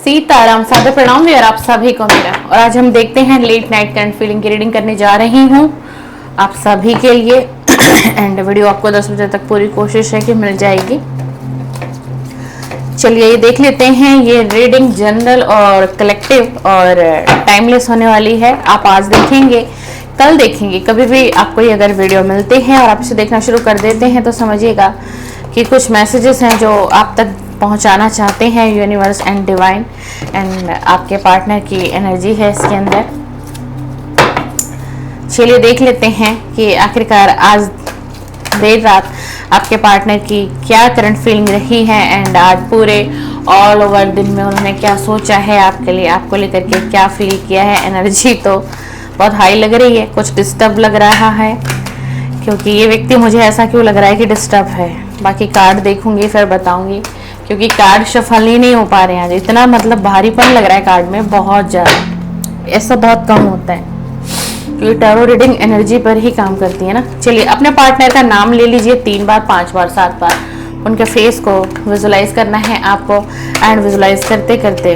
सीताराम सादर प्रणाम यार आप सभी को मेरा। और आज हम देखते हैं लेट नाइट करंट फीलिंग की रीडिंग करने जा रही हूँ आप सभी के लिए। एंड वीडियो आपको 10 बजे तक पूरी कोशिश है कि मिल जाएगी। चलिए ये देख लेते हैं। ये रीडिंग जनरल और कलेक्टिव और टाइमलेस होने वाली है। आप आज देखेंगे, कल देखेंगे, कभी भी आपको ये अगर वीडियो मिलते हैं और आप इसे देखना शुरू कर देते हैं तो समझिएगा कि कुछ मैसेजेस हैं जो आप तक पहुंचाना चाहते हैं यूनिवर्स एंड डिवाइन एंड आपके पार्टनर की एनर्जी है इसके अंदर। चलिए देख लेते हैं कि आखिरकार आज देर रात आपके पार्टनर की क्या करंट फीलिंग रही है एंड आज पूरे ऑल ओवर दिन में उन्होंने क्या सोचा है आपके लिए, आपको लेकर के क्या फील किया है। एनर्जी तो बहुत हाई लग रही है, कुछ डिस्टर्ब लग रहा है क्योंकि ये व्यक्ति मुझे ऐसा क्यों लग रहा है कि डिस्टर्ब है। बाकी कार्ड देखूंगी फिर बताऊंगी क्योंकि कार्ड शफल ही नहीं हो पा रहे हैं आज। इतना मतलब भारीपन लग रहा है कार्ड में, बहुत ज़्यादा। ऐसा बहुत कम होता है क्योंकि टैरो रीडिंग एनर्जी पर ही काम करती है ना। चलिए अपने पार्टनर का नाम ले लीजिए 3 बार 5 बार 7 बार। उनके फेस को विजुलाइज करना है आपको एंड विजुलाइज करते करते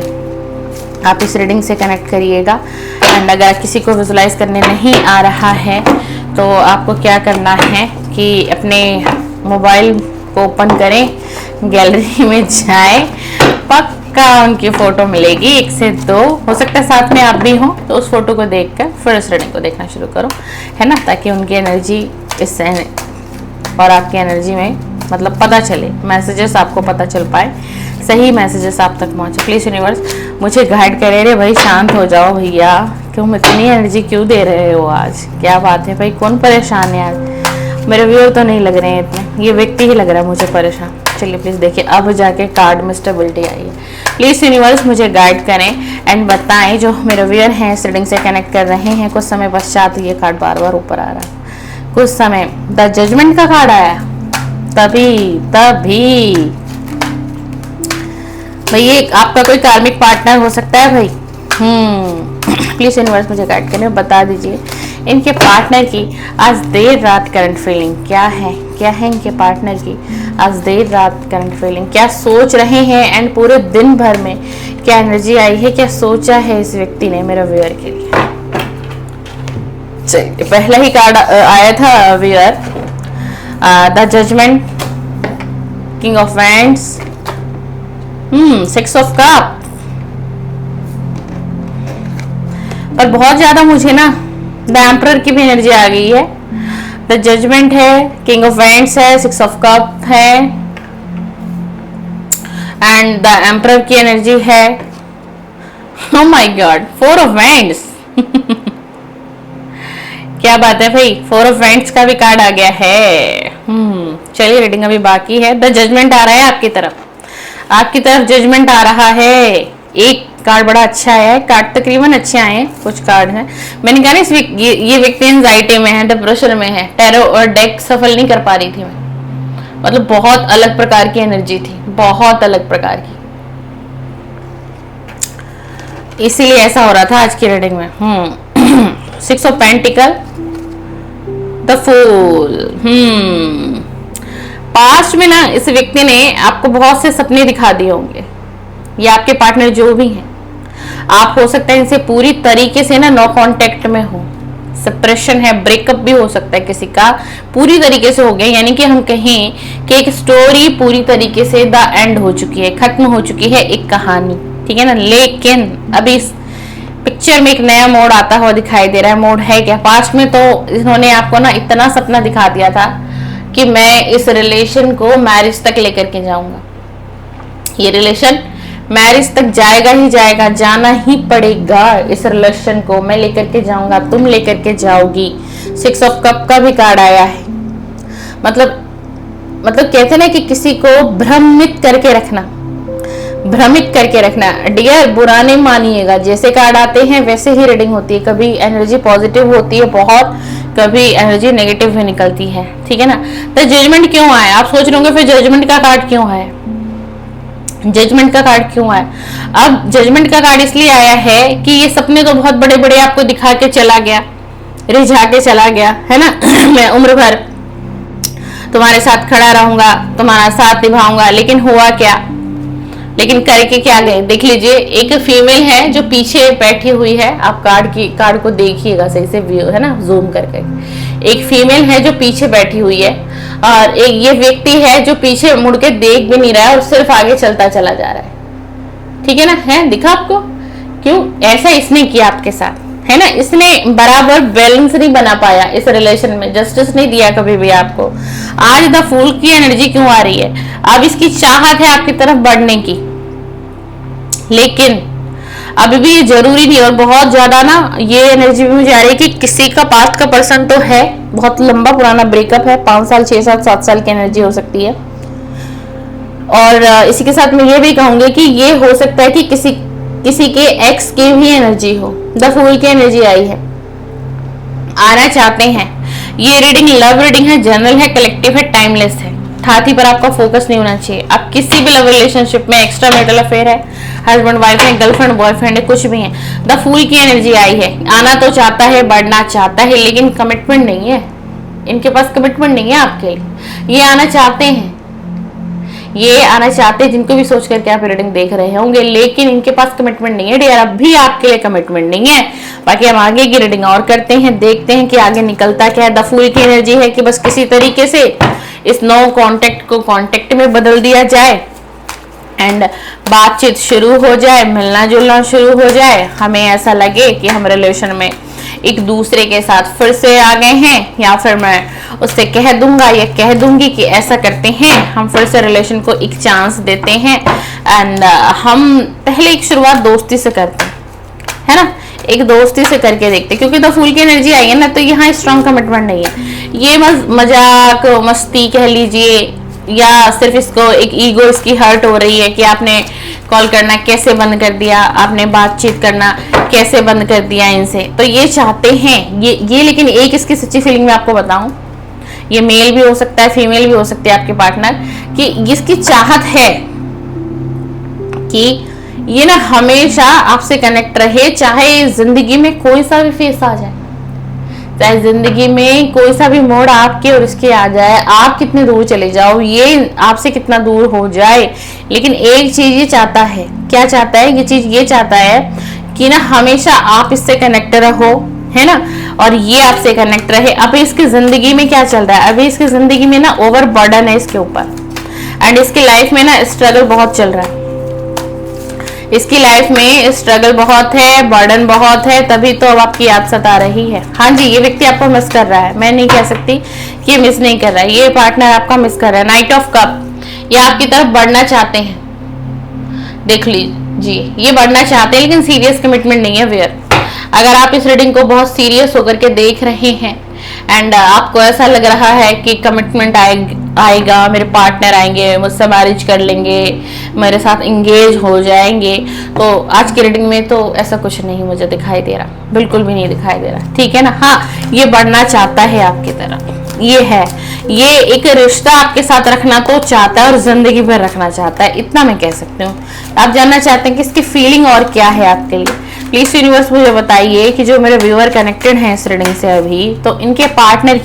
आप इस रीडिंग से कनेक्ट करिएगा। एंड अगर किसी को विजुलाइज करने नहीं आ रहा है तो आपको क्या करना है कि अपने मोबाइल को ओपन करें, गैलरी में जाएं, पक्का उनकी फोटो मिलेगी 1 से 2, हो सकता है साथ में आप भी हो तो उस फोटो को देखकर फिर इस रीडिंग को देखना शुरू करो, है ना, ताकि उनकी एनर्जी इस और आपकी एनर्जी में मतलब पता चले, मैसेजेस आपको पता चल पाए, सही मैसेजेस आप तक पहुंचे। प्लीज यूनिवर्स मुझे गाइड करे। रे भाई शांत हो जाओ भैया, क्यों इतनी एनर्जी क्यों दे रहे हो आज, क्या बात है भाई, कौन परेशान है आज। मेरे व्यूअर तो नहीं लग रहे हैं इतने, ये व्यक्ति ही लग रहा है मुझे परेशान। चलिए प्लीज देखिए, अब जाके कार्ड में स्टेबिलिटी आई है। प्लीज यूनिवर्स मुझे गाइड करें एंड बताएं जो मेरे व्यूअर हैं इस रीडिंग से कनेक्ट कर रहे हैं। कुछ समय पश्चात ये कार्ड बार बार ऊपर आ रहा है। कुछ समय द जजमेंट का कार्ड आया, तभी भाई ये आपका कोई कार्मिक पार्टनर हो सकता है भाई। प्लीज यूनिवर्स मुझे गाइड करें, बता दीजिए इनके पार्टनर की आज देर रात करंट फीलिंग क्या है इनके पार्टनर की आज देर रात करंट फीलिंग, क्या सोच रहे हैं एंड पूरे दिन भर में क्या एनर्जी आई है, क्या सोचा है इस व्यक्ति ने मेरे व्यूअर के लिए। चलिए पहला ही कार्ड आया था viewer, the judgement, king of wands, 6 of cup. पर बहुत ज्यादा मुझे ना द एम्परर की भी एनर्जी आ गई है। द जजमेंट है, किंग ऑफ वैंड्स है, 6 ऑफ कप है एंड द एम्परर की एनर्जी है। Oh my God, 4 of wands. क्या बात है भाई, 4 ऑफ वैंड्स का भी कार्ड आ गया है। चलिए रीडिंग अभी बाकी है। द जजमेंट आ रहा है आपकी तरफ जजमेंट आ रहा है। एक कार्ड बड़ा अच्छा है, कार्ड तकरीबन अच्छे आए हैं, कुछ कार्ड हैं। मैंने कहा ना ये व्यक्ति एंजाइटी में है, डिप्रेशन में है। टैरो और डेक सफल नहीं कर पा रही थी मैं, मतलब बहुत अलग प्रकार की एनर्जी थी, बहुत अलग प्रकार की, इसीलिए ऐसा हो रहा था आज की रीडिंग में। 6 of pentacle, the fool. Past में ना इस व्यक्ति ने आपको बहुत से सपने दिखा दिए होंगे, या आपके पार्टनर जो भी हैं, आप हो सकता है इनसे पूरी तरीके से ना नो कांटेक्ट में हो, सेपरेशन है, ब्रेकअप भी हो सकता है किसी का, पूरी तरीके से हो गया, यानी कि हम कहें कि एक स्टोरी पूरी तरीके से द एंड हो चुकी है, खत्म हो चुकी है एक कहानी, ठीक है ना। लेकिन अभी इस पिक्चर में एक नया मोड़ आता हुआ दिखाई दे रहा है। मोड़ है क्या, पास्ट में तो इन्होंने आपको ना इतना सपना दिखा दिया था कि मैं इस रिलेशन को मैरिज तक लेकर के जाऊंगा, ये रिलेशन मैरिज तक जाएगा ही जाएगा, जाना ही पड़ेगा, इस रिलेशन को मैं लेकर के जाऊंगा, तुम लेकर के जाओगी। 6 ऑफ कप का भी कार्ड आया है। मतलब कहते ना कि किसी को भ्रमित करके रखना। डियर बुरा नहीं मानिएगा, जैसे कार्ड आते हैं वैसे ही रीडिंग होती है। कभी एनर्जी पॉजिटिव होती है बहुत, कभी एनर्जी नेगेटिव भी निकलती है, ठीक है ना। तो जजमेंट क्यों आया, आप सोच रहे होंगे फिर जजमेंट का कार्ड क्यों है, जजमेंट का कार्ड क्यों आया। अब जजमेंट का कार्ड इसलिए आया है कि ये सपने तो बहुत बड़े बड़े आपको दिखा के चला गया, रिझा के चला गया, है ना। मैं उम्र भर तुम्हारे साथ खड़ा रहूंगा, तुम्हारा साथ निभाऊंगा, लेकिन हुआ क्या, लेकिन करके क्या गए देख लीजिए। एक फीमेल है जो पीछे बैठी हुई है, आप कार्ड को देखिएगा सही से, व्यू है ना, जूम करके। एक फीमेल है जो पीछे बैठी हुई है और एक ये व्यक्ति है जो पीछे मुड़ के देख भी नहीं रहा है और सिर्फ आगे चलता चला जा रहा है। ठीक है ना, है दिखा आपको? क्यों ऐसा इसने किया आपके साथ, है ना? इसने बराबर बैलेंस नहीं बना पाया इस रिलेशन में, जस्टिस नहीं दिया कभी भी आपको। आज द फूल की एनर्जी क्यों आ रही है? अब इसकी चाहत है आपकी तरफ बढ़ने की, लेकिन अभी भी ये जरूरी नहीं। और बहुत ज्यादा ना ये एनर्जी भी मुझे आ रही है कि किसी का पास्ट का पर्सन तो है, बहुत लंबा पुराना ब्रेकअप है, 5 साल 6 साल 7 साल की एनर्जी हो सकती है। और इसी के साथ मैं ये भी कहूंगी कि ये हो सकता है कि किसी के एक्स की भी एनर्जी हो। द फूल की एनर्जी आई है, आना चाहते हैं। ये रीडिंग लव रीडिंग है, जनरल है, कलेक्टिव है, टाइमलेस है। ठाठी पर आपका फोकस नहीं होना चाहिए। आप किसी भी लव रिलेशनशिप में, एक्स्ट्रा मैरिटल अफेयर है, हस्बैंड वाइफ है, गर्लफ्रेंड बॉयफ्रेंड है, कुछ भी है, द फूल की एनर्जी आई है। आना तो चाहता है, बढ़ना चाहता है, लेकिन कमिटमेंट नहीं है इनके पास। कमिटमेंट नहीं है आपके लिए। ये आना चाहते हैं, ये आना चाहते हैं, जिनको भी सोच करके आप रीडिंग देख रहे होंगे, लेकिन इनके पास कमिटमेंट नहीं है डियर। अब भी आपके लिए कमिटमेंट नहीं है। बाकी हम आगे की रीडिंग और करते हैं, देखते हैं कि आगे निकलता क्या है। द फूल की एनर्जी है कि बस किसी तरीके से इस नो कांटेक्ट को कांटेक्ट में बदल दिया जाए एंड बातचीत शुरू हो जाए, मिलना जुलना शुरू हो जाए। हमें ऐसा लगे कि हम रिलेशन में एक दूसरे के साथ फिर से आ गए हैं, या फिर मैं उससे कह दूंगा या कह दूंगी कि ऐसा करते हैं, हम फिर से रिलेशन को एक चांस देते हैं एंड हम पहले एक शुरुआत दोस्ती से करते हैं, है ना, एक दोस्ती से करके देखते। क्योंकि तो फूल की एनर्जी आई है ना, तो यहाँ स्ट्रॉन्ग कमिटमेंट नहीं है। ये मजाक मस्ती कह लीजिए, या सिर्फ इसको एक ईगो इसकी हर्ट हो रही है कि आपने कॉल करना कैसे बंद कर दिया, आपने बातचीत करना कैसे बंद कर दिया इनसे। तो ये चाहते हैं ये लेकिन एक इसकी सच्ची फीलिंग में आपको बताऊं, ये मेल भी हो सकता है, फीमेल भी हो सकती है आपके पार्टनर, कि इसकी चाहत है कि ये ना हमेशा आपसे कनेक्ट रहे, चाहे जिंदगी में कोई सा भी फेस आ जाए, चाहे जिंदगी में कोई सा भी मोड़ आपके और इसके आ जाए, आप कितने दूर चले जाओ, ये आपसे कितना दूर हो जाए, लेकिन एक चीज ये चाहता है। क्या चाहता है? ये चीज ये चाहता है कि ना हमेशा आप इससे कनेक्ट रहो, है ना, और ये आपसे कनेक्ट रहे। अभी इसकी जिंदगी में क्या चल रहा है? अभी इसकी जिंदगी में ना ओवर बर्डन है इसके ऊपर, एंड इसकी लाइफ में ना स्ट्रगल बहुत चल रहा है। इसकी लाइफ में स्ट्रगल बहुत है, बर्डन बहुत है, तभी तो अब आपकी याद सता रही है। हाँ जी, ये व्यक्ति आपको मिस कर रहा है, मैं नहीं कह सकती कि ये मिस नहीं कर रहा है, ये पार्टनर आपका मिस कर रहा है। नाइट ऑफ कप, ये आपकी तरफ बढ़ना चाहते हैं, देख लीजिए, ये बढ़ना चाहते हैं, लेकिन सीरियस कमिटमेंट नहीं है वेयर। अगर आप इस रीडिंग को बहुत सीरियस होकर के देख रहे हैं एंड आपको ऐसा लग रहा है कि कमिटमेंट आएगा, मेरे पार्टनर आएंगे, मुझसे मैरिज कर लेंगे, मेरे साथ इंगेज हो जाएंगे, तो आज की रीडिंग में तो ऐसा कुछ नहीं मुझे दिखाई दे रहा, बिल्कुल भी नहीं दिखाई दे रहा। ठीक है ना, हाँ, ये बढ़ना चाहता है आपकी तरफ, ये है, ये एक रिश्ता आपके साथ रखना तो चाहता है और जिंदगी भर रखना चाहता है, इतना मैं कह सकती हूँ। आप जानना चाहते हैं कि इसकी फीलिंग और क्या है आपके लिए। प्लीज यूनिवर्स मुझे बताइए कि जो मेरे व्यूअर कनेक्टेड हैं इस रीडिंग से अभी, तो इनके पार्टनर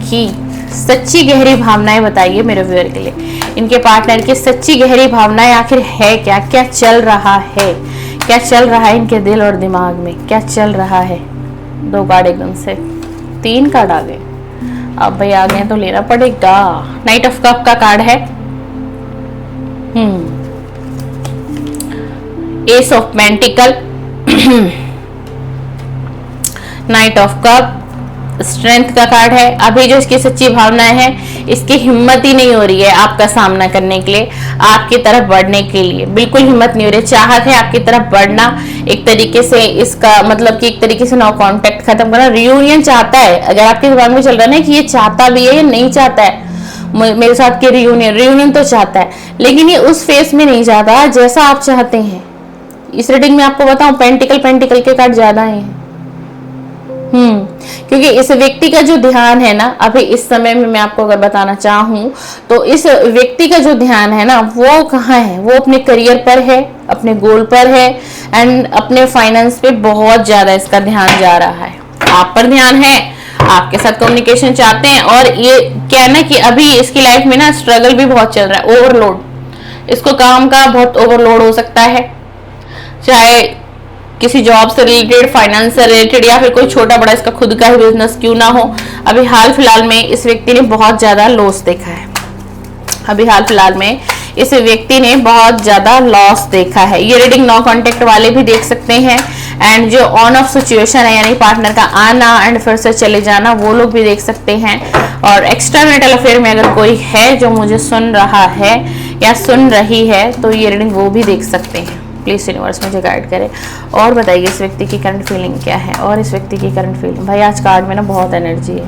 की सच्ची गहरी भावनाएं बताइए मेरे व्यूअर के लिए। इनके पार्टनर की सच्ची गहरी भावनाएं आखिर है क्या? क्या चल रहा है? क्या चल रहा है इनके दिल और दिमाग में? क्या चल रहा है? 2 कार्ड एकदम से 3 कार्ड आ गए। अब भाई आ गए तो लेना पड़ेगा। नाइट ऑफ कप का कार्ड है, S of pentacle, night of cup, strength का कार्ड है। अभी जो इसकी सच्ची भावनाएं हैं, इसकी हिम्मत ही नहीं हो रही है आपका सामना करने के लिए, आपकी तरफ बढ़ने के लिए बिल्कुल हिम्मत नहीं हो रही। चाहत है आपकी तरफ बढ़ना, एक तरीके से इसका मतलब कि एक तरीके से नो कांटेक्ट खत्म करना, रियूनियन चाहता है। अगर आपके दिमाग में चल रहा है ना कि ये चाहता भी है या नहीं चाहता है मेरे साथ के रियूनियन तो चाहता है, लेकिन ये उस फेस में नहीं चाहता जैसा आप चाहते हैं। इस रीडिंग में आपको बताऊं, पेंटिकल के कार्ड ज्यादा हैं। क्योंकि इस व्यक्ति का जो ध्यान है ना, अभी इस समय में मैं आपको अगर बताना चाहूं तो इस व्यक्ति का जो ध्यान है ना, वो कहाँ है? वो अपने करियर पर है, अपने गोल पर है, एंड अपने फाइनेंस पे बहुत ज्यादा इसका ध्यान जा रहा है। आप पर ध्यान है, आपके साथ कम्युनिकेशन चाहते हैं, और ये क्या है ना कि अभी इसकी लाइफ में ना स्ट्रगल भी बहुत चल रहा है, ओवरलोड, इसको काम का बहुत ओवरलोड हो सकता है, चाहे किसी जॉब से रिलेटेड, फाइनेंस से रिलेटेड, या फिर कोई छोटा बड़ा इसका खुद का ही बिजनेस क्यों ना हो। अभी हाल फिलहाल में इस व्यक्ति ने बहुत ज्यादा लॉस देखा है। अभी हाल फिलहाल में इस व्यक्ति ने बहुत ज्यादा लॉस देखा है। ये रीडिंग नो कांटेक्ट वाले भी देख सकते हैं, एंड जो ऑन ऑफ सिचुएशन है यानी पार्टनर का आना एंड फिर से चले जाना, वो लोग भी देख सकते हैं। और एक्स्ट्रा मैरिटल अफेयर में अगर कोई है जो मुझे सुन रहा है या सुन रही है, तो ये रीडिंग वो भी देख सकते हैं। प्लीज यूनिवर्स मुझे गाइड करे और बताइए इस व्यक्ति की करंट फीलिंग क्या है, और इस व्यक्ति की करंट फीलिंग। भाई आज कार्ड में ना बहुत एनर्जी है।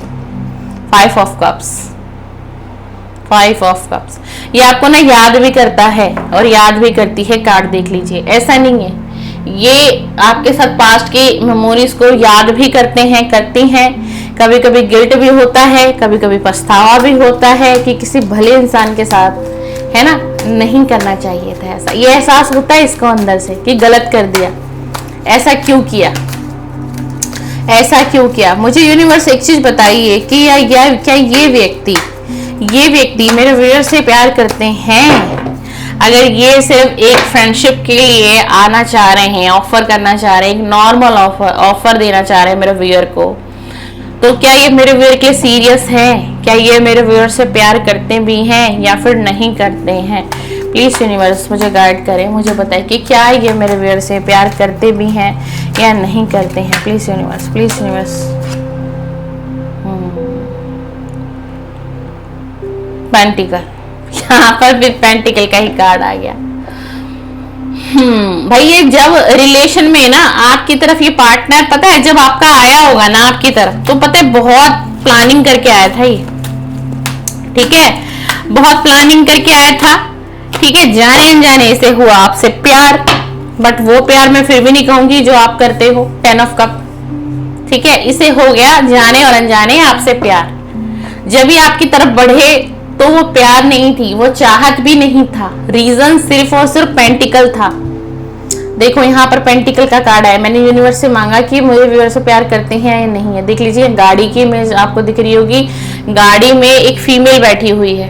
5 ऑफ कप्स, 5 ऑफ कप्स, ये आपको ना याद भी करता है और याद भी करती है। कार्ड देख लीजिए, ऐसा नहीं है, ये आपके साथ पास्ट की मेमोरीज को याद भी करते हैं, करती हैं। कभी कभी गिल्ट भी होता है, कभी कभी पछतावा भी होता है कि किसी भले इंसान के साथ, है ना, नहीं करना चाहिए था ऐसा। ये एहसास होता है इसको अंदर से कि गलत कर दिया, ऐसा क्यों किया, ऐसा क्यों किया। मुझे यूनिवर्स एक चीज बताइए कि क्या ये व्यक्ति मेरे व्यूअर से प्यार करते हैं? अगर ये सिर्फ एक फ्रेंडशिप के लिए आना चाह रहे हैं, ऑफर करना चाह रहे हैं, एक नॉर्मल ऑफर देना चाह रहे हैं मेरे व्यूअर को, तो क्या ये मेरे व्यूअर के सीरियस है? क्या ये मेरे व्यूअर से प्यार करते भी हैं या फिर नहीं करते हैं? प्लीज यूनिवर्स मुझे गाइड करें, मुझे बताएं कि क्या ये मेरे व्यूअर से प्यार करते भी हैं या नहीं करते हैं। Please universe, please universe. Pentacle, यहाँ पर भी पेंटिकल का ही कार्ड आ गया। भाई ये जब रिलेशन में ना आपकी तरफ ये पार्टनर, पता है जब आपका आया होगा ना आपकी तरफ, तो पता है बहुत प्लानिंग करके आया था ये, ठीक है, बहुत प्लानिंग करके आया था, ठीक है। जाने अनजाने से हुआ आपसे प्यार, बट वो प्यार मैं फिर भी नहीं कहूंगी जो आप करते हो। 10 ऑफ कप, ठीक है, इसे हो गया जाने और अनजाने आपसे प्यार। जब भी आपकी तरफ बढ़े तो वो प्यार नहीं थी, वो चाहत भी नहीं था, रीजन सिर्फ और सिर्फ पेंटिकल था। देखो यहाँ पर पेंटिकल का कार्ड है। मैंने यूनिवर्स से मांगा कि मुझे व्यूअर से प्यार करते हैं या नहीं है। देख लीजिए गाड़ी की इमेज आपको दिख रही होगी, गाड़ी में एक फीमेल बैठी हुई है।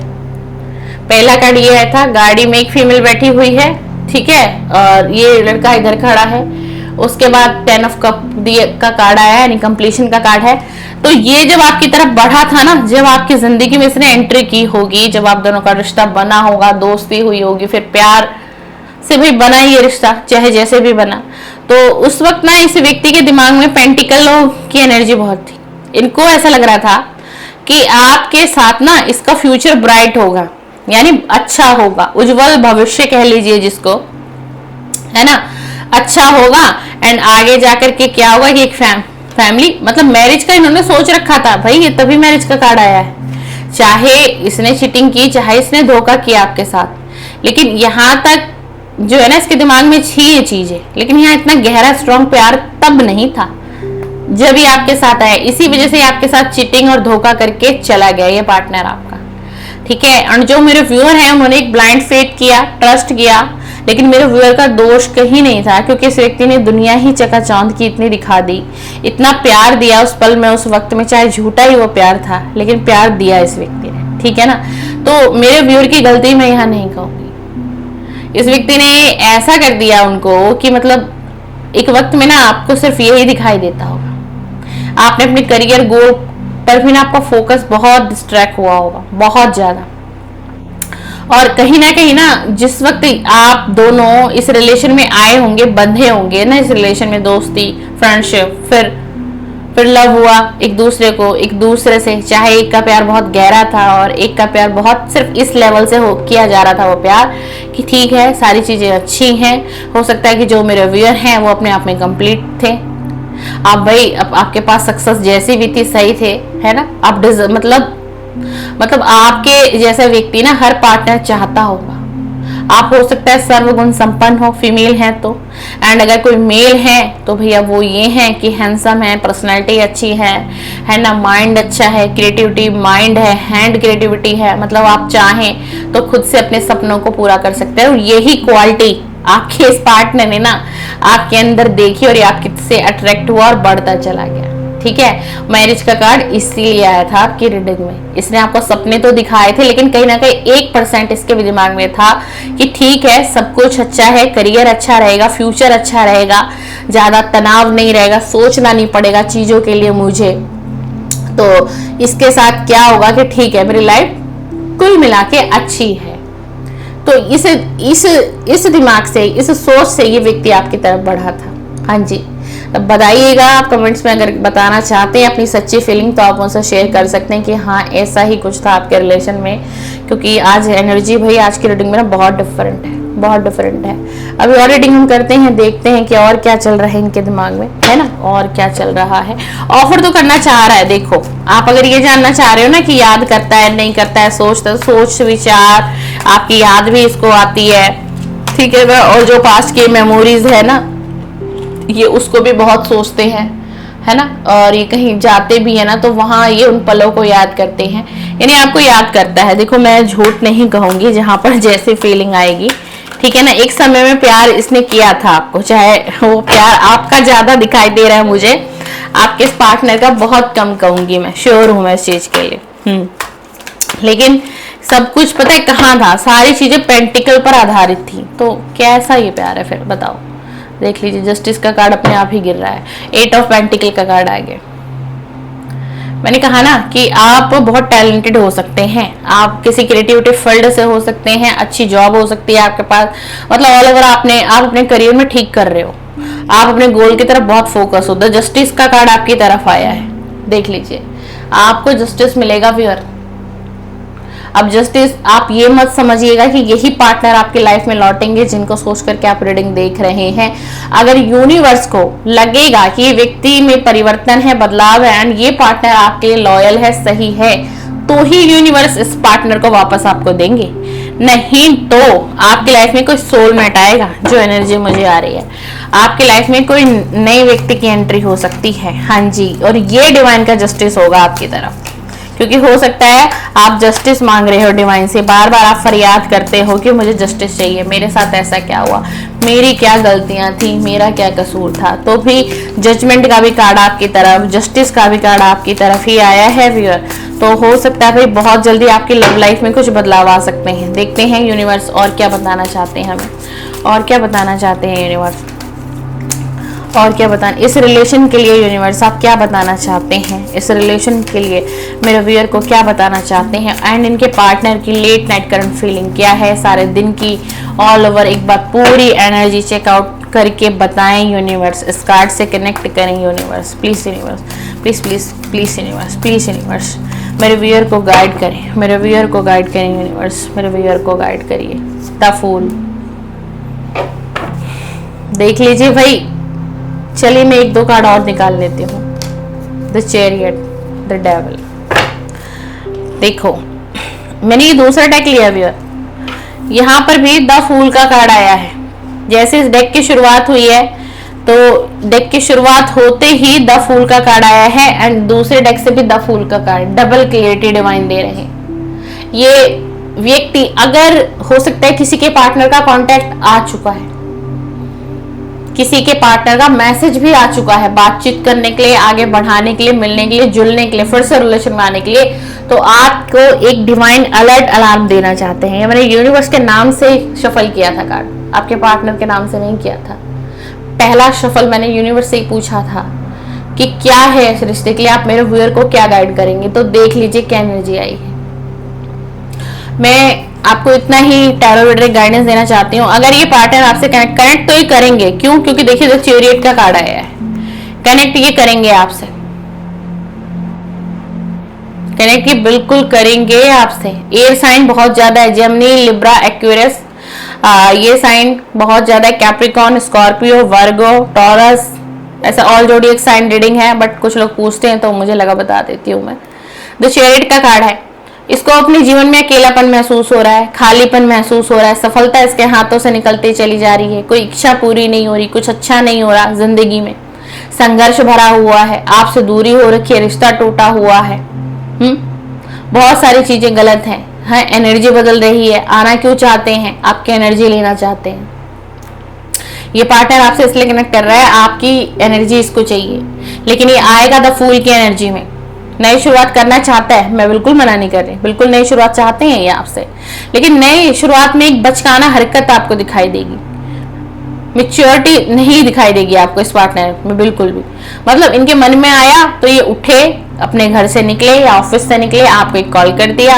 पहला कार्ड ये आया था, गाड़ी में एक फीमेल बैठी हुई है, ठीक है, और ये लड़का इधर खड़ा है। उसके बाद 10 ऑफ कप का कार्ड आया, यानी कंप्लीशन का कार्ड है। तो ये जब आपकी तरफ बढ़ा था ना, जब आपकी जिंदगी में इसने एंट्री की होगी, जब आप दोनों का रिश्ता बना होगा, दोस्ती हुई होगी, फिर प्यार से भी बना ये रिश्ता, चाहे जैसे भी बना, तो उस वक्त ना इस व्यक्ति के दिमाग में पेंटिकलों की एनर्जी बहुत थी। इनको ऐसा लग रहा था कि आपके साथ ना इसका फ्यूचर ब्राइट होगा, यानी अच्छा होगा, उज्जवल भविष्य कह लीजिए जिसको, है ना, अच्छा होगा। एंड आगे जाकर के क्या होगा कि एक फैमिली, मतलब मैरिज का इन्होंने सोच रखा था। भाई ये तभी मैरिज का कार्ड आया है, चाहे इसने चीटिंग की, चाहे इसने धोखा किया आपके साथ, लेकिन यहाँ तक जो है ना इसके दिमाग में थी ये चीजें, लेकिन यहाँ इतना गहरा स्ट्रॉन्ग प्यार तब नहीं था जब ये आपके साथ आया। इसी वजह से आपके साथ चीटिंग और धोखा करके चला गया ये पार्टनर आपका, ठीक है। और जो मेरे व्यूअर हैं उन्होंने एक ब्लाइंड फेथ किया, ट्रस्ट किया, लेकिन मेरे व्यूअर का दोष कहीं नहीं था, क्योंकि इस व्यक्ति ने दुनिया ही चकाचौंध की इतनी दिखा दी, इतना प्यार दिया उस पल में, उस वक्त में, चाहे झूठा ही वो प्यार था, लेकिन प्यार दिया इस व्यक्ति ने, ठीक है ना। तो मेरे व्यूअर की गलती मैं यहाँ नहीं कहूंगी। इस व्यक्ति ने ऐसा कर दिया उनको कि मतलब एक वक्त में ना आपको सिर्फ यही दिखाई देता होगा, आपने अपने करियर गोल पर भी ना आपका फोकस बहुत डिस्ट्रैक्ट हुआ होगा, बहुत ज्यादा। और कहीं ना जिस वक्त आप दोनों इस रिलेशन में आए होंगे, बंधे होंगे ना इस रिलेशन में, दोस्ती, फ्रेंडशिप, फिर लव हुआ एक दूसरे से, चाहे एक का प्यार बहुत गहरा था और एक का प्यार बहुत सिर्फ इस लेवल से किया जा रहा था वो प्यार कि ठीक है सारी चीजें अच्छी हैं, हो सकता है कि जो मेरे व्यूअर हैं वो अपने आप में कंप्लीट थे, आप भाई आपके पास सक्सेस जैसी भी थी, सही थे, है ना। आप मतलब आपके जैसा व्यक्ति ना हर पार्टनर चाहता होगा। आप हो सकता है सर्वगुण संपन्न हो, फीमेल है तो, एंड अगर कोई मेल है तो भैया वो ये है कि हैंडसम है, पर्सनालिटी अच्छी है ना, माइंड अच्छा है, क्रिएटिविटी माइंड है, हैंड क्रिएटिविटी है, मतलब आप चाहें तो खुद से अपने सपनों को पूरा कर सकते हैं। और यही क्वालिटी आपके इस पार्टनर ने ना आपके अंदर देखी और आपके से अट्रैक्ट हुआ और बढ़ता चला गया, ठीक है, मैरिज का कार्ड इसीलिए आया था आपकी रीडिंग में। इसने आपको सपने तो दिखाए थे, लेकिन कहीं ना कहीं 1% इसके भी दिमाग में था कि ठीक है, सब कुछ अच्छा है, करियर अच्छा रहेगा, फ्यूचर अच्छा रहेगा, ज्यादा तनाव नहीं रहेगा, सोचना नहीं पड़ेगा चीजों के लिए मुझे। तो इसके साथ क्या होगा कि ठीक है, मेरी लाइफ कुल मिला के अच्छी है। तो इस दिमाग से, इस सोच से ये व्यक्ति आपकी तरफ बढ़ा था। हाँ जी, अब बताइएगा आप कमेंट्स में, अगर बताना चाहते हैं अपनी सच्ची फीलिंग तो आप उनसे शेयर कर सकते हैं कि हाँ ऐसा ही कुछ था आपके रिलेशन में। क्योंकि आज एनर्जी भाई आज की रीडिंग में ना बहुत डिफरेंट है, बहुत डिफरेंट है। अभी और रीडिंग हम करते हैं, देखते हैं कि और क्या चल रहा है इनके दिमाग में, है ना, और क्या चल रहा है। ऑफर तो करना चाह रहा है। देखो, आप अगर ये जानना चाह रहे हो ना कि याद करता है नहीं करता है, सोचता, सोच विचार, आपकी याद भी इसको आती है, ठीक है, और जो पास्ट की मेमोरीज है ना, ये उसको भी बहुत सोचते हैं, है ना, और ये कहीं जाते भी है ना तो वहां ये उन पलों को याद करते हैं, यानी आपको याद करता है। देखो, मैं झूठ नहीं कहूंगी, जहां पर जैसी फीलिंग आएगी, ठीक है ना। एक समय में प्यार इसने किया था आपको, चाहे वो प्यार आपका ज्यादा दिखाई दे रहा है मुझे, आपके इस पार्टनर का बहुत कम कहूंगी मैं, श्योर हूं मैं इस चीज के लिए। लेकिन सब कुछ पता है कहाँ था, सारी चीजें पेंटिकल पर आधारित थी। तो कैसा ये प्यार है फिर बताओ। देख लीजिए, जस्टिस का कार्ड अपने आप ही गिर रहा है, 8 ऑफ पेंटिकल का कार्ड आ गया। मैंने कहा ना कि आप बहुत टैलेंटेड हो सकते हैं, आप किसी क्रिएटिविटी फील्ड से हो सकते हैं, अच्छी जॉब हो सकती है आपके पास, मतलब ऑल ओवर आप अपने करियर में ठीक कर रहे हो, आप अपने गोल की तरफ बहुत फोकस हो। द जस्टिस का कार्ड आपकी तरफ आया है, देख लीजिए, आपको जस्टिस मिलेगा व्यूअर। अब जस्टिस, आप ये मत समझिएगा कि यही पार्टनर आपकी लाइफ में लौटेंगे जिनको सोच करके आप रीडिंग देख रहे हैं। अगर यूनिवर्स को लगेगा कि ये व्यक्ति में परिवर्तन है, बदलाव है, एंड ये पार्टनर आपके लिए लॉयल है, सही है, तो ही यूनिवर्स इस पार्टनर को वापस आपको देंगे। नहीं तो आपकी लाइफ में कोई सोलमेट आएगा, जो एनर्जी मुझे आ रही है, आपकी लाइफ में कोई नए व्यक्ति की एंट्री हो सकती है। हाँ जी, और ये डिवाइन का जस्टिस होगा आपकी तरफ, क्योंकि हो सकता है आप जस्टिस मांग रहे हो डिवाइन से, बार बार आप फरियाद करते हो कि मुझे जस्टिस चाहिए, मेरे साथ ऐसा क्या हुआ, मेरी क्या गलतियां थी, मेरा क्या कसूर था। तो भी जजमेंट का भी कार्ड आपकी तरफ, जस्टिस का भी कार्ड आपकी तरफ ही आया है व्यूअर। तो हो सकता है भाई बहुत जल्दी आपकी लव लाइफ में कुछ बदलाव आ सकते हैं। देखते हैं यूनिवर्स और क्या बताना चाहते हैं हमें, और क्या बताना चाहते हैं यूनिवर्स, और क्या बताना इस रिलेशन के लिए। यूनिवर्स आप क्या बताना चाहते हैं इस रिलेशन के लिए, मेरे व्यूअर को क्या बताना चाहते हैं, एंड इनके पार्टनर की लेट नाइट करंट फीलिंग क्या है, सारे दिन की ऑल ओवर एक बार पूरी एनर्जी चेकआउट करके बताएं यूनिवर्स। इस कार्ड से कनेक्ट करें universe, please universe, please please please universe, please universe, मेरे व्यूअर को गाइड करें, मेरे व्यूअर को गाइड करें यूनिवर्स, मेरे व्यूअर को गाइड करिए। द फूल, देख लीजिए भाई, चलिए मैं 1-2 कार्ड और निकाल लेती हूँ। The chariot, the devil. देखो, मैंने ये दूसरा डेक लिया व्यूअर, यहाँ पर भी द फूल का कार्ड आया है। जैसे इस डेक की शुरुआत हुई है, तो डेक की शुरुआत होते ही द फूल का कार्ड आया है, एंड दूसरे डेक से भी द फूल का कार्ड, डबल क्लियरिटी डिवाइन दे रहे हैं। ये व्यक्ति, अगर हो सकता है किसी के पार्टनर का कांटेक्ट आ चुका है, किसी के पार्टनर का मैसेज भी आ चुका है बातचीत करने के लिए, आगे बढ़ाने के लिए, मिलने के लिए, जुड़ने के लिए, फिर से रिलेशन में आने के लिए, तो आपको एक डिवाइन अलर्ट अलार्म देना चाहते हैं। मैंने यूनिवर्स के नाम से शफल किया था कार्ड, आपके पार्टनर के नाम से नहीं किया था। पहला शफल मैंने यूनिवर्स से ही पूछा था कि क्या है इस रिश्ते के लिए, आप मेरे व्यूअर को क्या गाइड करेंगे। तो देख लीजिए क्या एनर्जी आई है। मैं आपको इतना ही टैरो गाइडेंस देना चाहती हूँ। अगर ये पार्टनर आपसे कनेक्ट तो ही करेंगे, क्यों, क्योंकि देखिए द चैरियट का कार्ड आया है, कनेक्ट ये करेंगे आपसे, कनेक्ट ये बिल्कुल करेंगे आपसे। एयर साइन बहुत ज्यादा है, जेमिनी, लिब्रा, एक्वेरियस, ये साइन बहुत ज्यादा है, कैप्रिकॉर्न, स्कॉर्पियो, वर्गो, टॉरस, ऐसा ऑल जोडिएक साइन रीडिंग है, बट कुछ लोग पूछते हैं तो मुझे लगा बता देती हूँ मैं। द चैरियट का कार्ड है, इसको अपने जीवन में अकेलापन महसूस हो रहा है, खालीपन महसूस हो रहा है, सफलता इसके हाथों से निकलती चली जा रही है, कोई इच्छा पूरी नहीं हो रही, कुछ अच्छा नहीं हो रहा जिंदगी में, संघर्ष भरा हुआ है, आपसे दूरी हो रखी है, रिश्ता टूटा हुआ है, बहुत सारी चीजें गलत हैं, एनर्जी बदल रही है। आना क्यों चाहते हैं, आपकी एनर्जी लेना चाहते हैं। ये पार्टनर आपसे इसलिए कनेक्ट कर रहा है, आपकी एनर्जी इसको चाहिए, लेकिन ये आएगा द फूल की एनर्जी में, नई शुरुआत करना चाहता है, मैं बिल्कुल मना नहीं कर रही, बिल्कुल नई शुरुआत चाहते हैं ये आपसे, लेकिन नई शुरुआत में एक बचकाना हरकत आपको दिखाई देगी, मैच्योरिटी नहीं दिखाई देगी आपको इस पार्टनर में बिल्कुल भी। मतलब इनके मन में आया तो ये उठे, अपने घर से निकले या ऑफिस से निकले, आपको एक कॉल कर दिया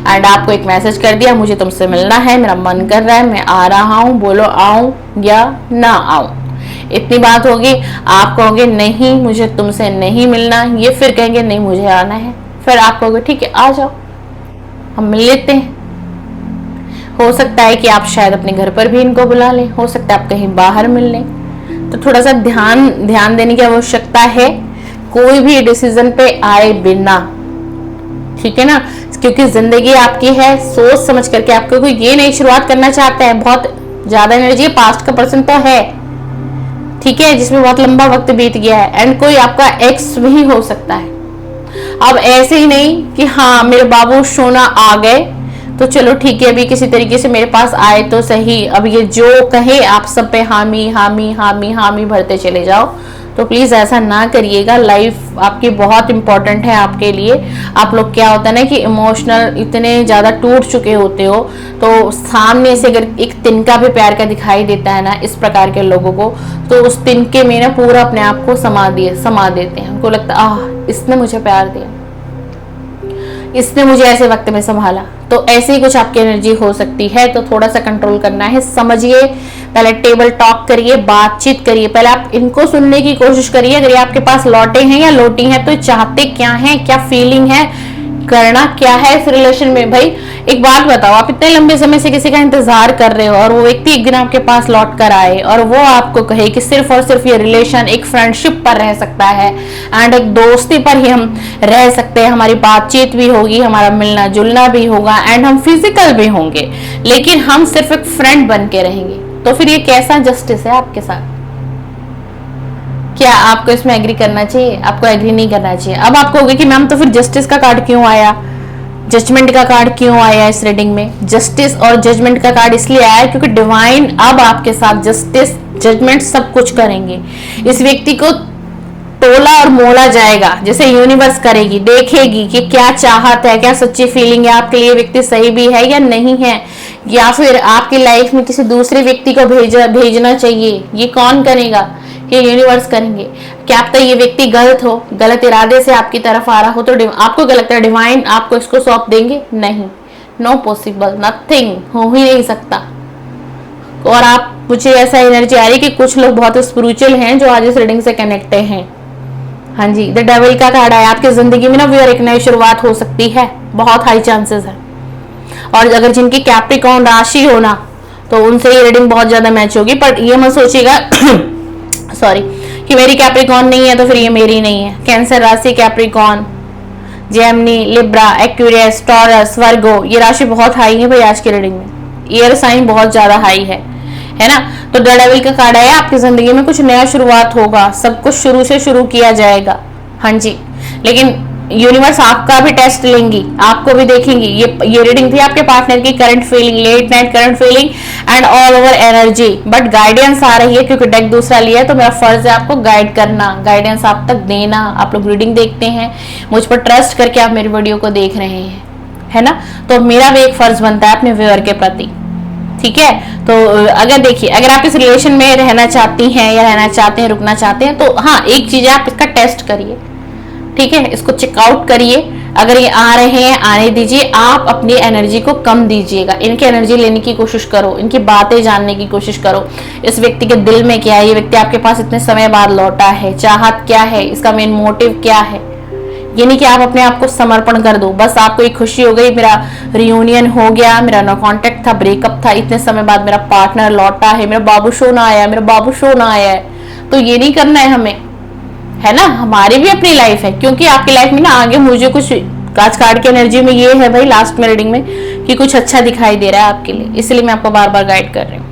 एंड आपको एक मैसेज कर दिया, मुझे तुमसे मिलना है, मेरा मन कर रहा है, मैं आ रहा हूँ, बोलो आऊं या ना आऊं। इतनी बात होगी, आप कहोगे नहीं मुझे तुमसे नहीं मिलना, ये फिर कहेंगे नहीं मुझे आना है, फिर आप कहोगे ठीक है आ जाओ हम मिल लेते हैं। हो सकता है कि आप शायद अपने घर पर भी इनको बुला लें, हो सकता है आप कहीं बाहर मिल लें। तो थोड़ा सा ध्यान देने की आवश्यकता है कोई भी डिसीजन पे आए बिना, ठीक है ना, क्योंकि जिंदगी आपकी है, सोच समझ करके आपको कोई ये नई शुरुआत करना चाहते हैं, बहुत ज्यादा एनर्जी पास्ट का पर्सन तो है, ठीक है, जिसमें बहुत लंबा वक्त बीत गया है एंड कोई आपका एक्स भी हो सकता है। अब ऐसे ही नहीं कि हाँ मेरे बाबू सोना आ गए तो चलो ठीक है अभी किसी तरीके से मेरे पास आए तो सही, अब ये जो कहे आप सब पे हामी हामी हामी हामी भरते चले जाओ, तो प्लीज ऐसा ना करिएगा। लाइफ आपकी बहुत इंपॉर्टेंट है आपके लिए। आप लोग क्या होता है ना कि इमोशनल इतने ज्यादा टूट चुके होते हो, तो सामने से अगर एक तिनका भी प्यार का दिखाई देता है ना इस प्रकार के लोगों को, तो उस तिनके में ना पूरा अपने आप को समा देते हैं। उनको लगता है इसने मुझे प्यार दिया, इसने मुझे ऐसे वक्त में संभाला। तो ऐसे ही कुछ आपकी एनर्जी हो सकती है, तो थोड़ा सा कंट्रोल करना है, समझिए, पहले टेबल टॉक करिए, बातचीत करिए, पहले आप इनको सुनने की कोशिश करिए। अगर ये आपके पास लौटे हैं या लौटी हैं तो चाहते क्या हैं, क्या फीलिंग है, करना क्या है इस रिलेशन में। भाई एक बात बताओ, आप इतने लंबे समय से किसी का इंतजार कर रहे हो और वो व्यक्ति एक दिन आपके पास लौट कर आए और वो आपको कहे कि सिर्फ और सिर्फ ये रिलेशन एक फ्रेंडशिप पर रह सकता है एंड एक दोस्ती पर ही हम रह सकते हैं, हमारी बातचीत भी होगी, हमारा मिलना जुलना भी होगा एंड हम फिजिकल भी होंगे, लेकिन हम सिर्फ एक फ्रेंड बन के रहेंगे, तो फिर ये कैसा जस्टिस है आपके साथ? क्या आपको इसमें एग्री करना चाहिए? आपको एग्री नहीं करना चाहिए। अब आप कहोगे कि मैम तो फिर जस्टिस का कार्ड क्यों आया, जजमेंट का कार्ड क्यों आया इस रीडिंग में? जस्टिस और जजमेंट का कार्ड इसलिए आया क्योंकि डिवाइन अब आपके साथ जस्टिस जजमेंट सब कुछ करेंगे। इस व्यक्ति को तोला और मोला जाएगा, जैसे यूनिवर्स करेगी, देखेगी कि क्या चाहत है, क्या सच्ची फीलिंग है, आपके लिए व्यक्ति सही भी है या नहीं है, या फिर आपकी लाइफ में किसी दूसरे व्यक्ति को भेजना चाहिए। ये कौन करेगा? ये यूनिवर्स करेंगे। क्या पता ये व्यक्ति गलत हो, गलत इरादे से आपकी तरफ आ रहा हो, तो आपको क्या लगता है डिवाइन आपको इसको सौंप देंगे? नहीं, नो पॉसिबल, नथिंग, हो ही नहीं सकता। और आप, मुझे ऐसा एनर्जी आ रही है कि कुछ लोग बहुत स्पिरिचुअल हैं जो आज इस रीडिंग से कनेक्टेड हैं। हाँ जी, द डेविल का कार्ड आया, आपकी जिंदगी में ना व्यूअर एक नई शुरुआत हो सकती है, बहुत हाई चांसेस है। और अगर जिनकी कैप्रिकॉर्न राशि हो ना, तो उनसे ये रीडिंग बहुत ज्यादा मैच होगी। पर ये मत सोचिएगा सॉरी कि मेरी कैप्रिकॉर्न नहीं है तो फिर ये मेरी नहीं है। कैंसर राशि, Capricorn, Gemini, Libra, Aquarius, Taurus, Virgo, ये राशि बहुत हाई है भाई आज की रीडिंग में, एयर साइन बहुत ज्यादा हाई है ना। तो द डेविल का कार्ड है, आपकी जिंदगी में कुछ नया शुरुआत होगा, सब कुछ शुरू से शुरू किया जाएगा। हाँ जी, लेकिन यूनिवर्स आपका भी टेस्ट लेंगी, आपको भी देखेंगी। ये रीडिंग थी आपके पार्टनर की current feeling, late night current feeling and all over energy, but guidance आ रही है क्योंकि डेक दूसरा लिया है, तो मेरा फर्ज है आपको गाइड करना, गाइडेंस आप तक देना। आप लोग रीडिंग देखते हैं, मुझ पर ट्रस्ट करके आप मेरी वीडियो को देख रहे हैं, है ना, तो मेरा भी एक फर्ज बनता है अपने व्यूअर के प्रति, ठीक है। तो अगर देखिए, अगर आप इस रिलेशन में रहना चाहती हैं या रहना चाहते हैं, रुकना चाहते हैं, तो हाँ एक चीज है, आप इसका टेस्ट करिए, ठीक है, इसको चेकआउट करिए। अगर ये आ रहे हैं आने दीजिए, आप अपनी एनर्जी को कम दीजिएगा, इनकी एनर्जी लेने की कोशिश करो, इनकी बातें जानने की कोशिश करो, इस व्यक्ति के दिल में क्या है, ये व्यक्ति आपके पास इतने समय बाद लौटा है, चाहत क्या है, इसका मेन मोटिव क्या है। ये नहीं कि आप अपने आप को समर्पण कर दो, बस आपको एक खुशी हो गई मेरा रियूनियन हो गया, मेरा नो कांटेक्ट था, ब्रेकअप था, इतने समय बाद मेरा पार्टनर लौटा है, मेरा बाबू शो ना आया, मेरा बाबू शो ना आया है, तो ये नहीं करना है हमें, है ना। हमारी भी अपनी लाइफ है, क्योंकि आपकी लाइफ में ना आगे मुझे कुछ कांच कार्ड की एनर्जी में ये है भाई लास्ट में रीडिंग में कि कुछ अच्छा दिखाई दे रहा है आपके लिए, इसलिए मैं आपको बार बार गाइड कर रही हूँ।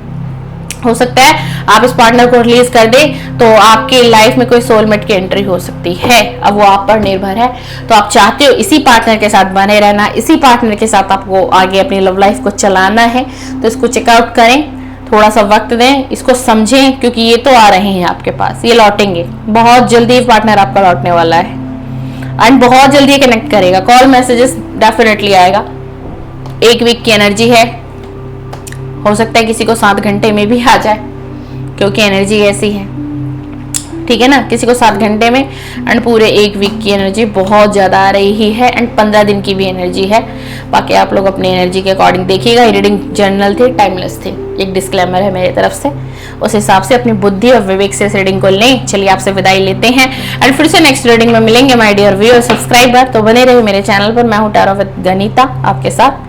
हो सकता है आप इस पार्टनर को रिलीज कर दे तो आपकी लाइफ में कोई सोलमेट की एंट्री हो सकती है, अब वो आप पर निर्भर है। तो आप चाहते हो इसी पार्टनर के साथ बने रहना, इसी पार्टनर के साथ आपको आगे अपनी लव लाइफ को चलाना है, तो इसको चेकआउट करें, थोड़ा सा वक्त दें, इसको समझें, क्योंकि ये तो आ रहे हैं आपके पास, ये लौटेंगे बहुत जल्दी। पार्टनर आपका लौटने वाला है एंड बहुत जल्दी ये कनेक्ट करेगा। कॉल मैसेजेस डेफिनेटली आएगा। 1 वीक की एनर्जी है, हो सकता है किसी को 7 घंटे में भी आ जाए, क्योंकि एनर्जी ऐसी है, ठीक है ना। किसी को 7 घंटे में, एंड पूरे 1 वीक की एनर्जी बहुत ज्यादा आ रही है, एंड 15 दिन की भी एनर्जी है। बाकी आप लोग अपनी एनर्जी के अकॉर्डिंग देखिएगा। रीडिंग जनरल थी, टाइमलेस थी, एक डिस्क्लेमर है मेरी तरफ से। उस हिसाब से अपनी बुद्धि और विवेक से इस रीडिंग को लें। चलिए आपसे विदाई लेते हैं एंड फिर से नेक्स्ट रीडिंग में मिलेंगे माय डियर व्यूअर सब्सक्राइबर। तो बने रहे मेरे चैनल पर। मैं हूँ टैरो विद गनीता आपके साथ,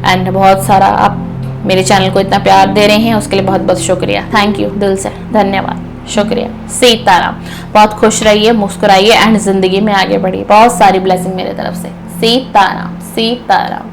एंड बहुत सारा आप मेरे चैनल को इतना प्यार दे रहे हैं, उसके लिए बहुत बहुत शुक्रिया। थैंक यू, दिल से धन्यवाद, शुक्रिया। सीताराम। बहुत खुश रहिए, मुस्कुराइए एंड जिंदगी में आगे बढ़िए। बहुत सारी ब्लेसिंग मेरे तरफ से। सीताराम, सीताराम।